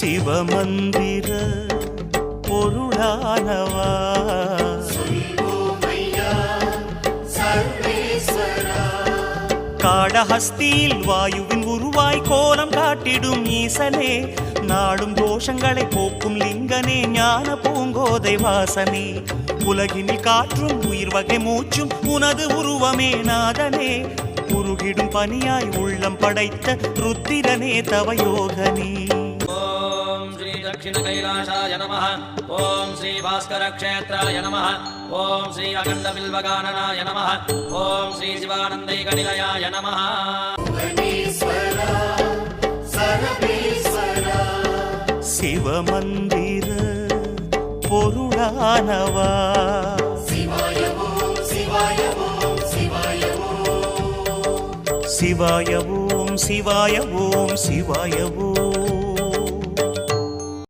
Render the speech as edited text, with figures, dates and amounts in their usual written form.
சிவமந்திர பொருளானவா காடஹஸ்தியில் வாயுவின் உருவாய் கோலம் காட்டிடும் ஈசனே நாடும் தோஷங்களை போக்கும் லிங்கனே ஞான பூங்கோதை வாசனே உலகினில் காற்றும் உயிர் வகை மூச்சும் உனது உருவமே நாதனே உருகிடும் பனியாய் உள்ளம் படைத்த ருத்திரனே தவயோகனே. ஓம் ஸ்ரீ தட்சிண கைலாசாய நமः. ஓம் ஸ்ரீ பாஸ்கர க்ஷேத்ராய நமः. ஓம் ஸ்ரீ அகண்ட பில்வகானனாய நமः. ஓம் ஸ்ரீ சிவானந்தைக நிலையாய நமः. சிவமந்திர பொருளானவா சிவாய ஓம் சிவாய ஓம் சிவாய ஓம்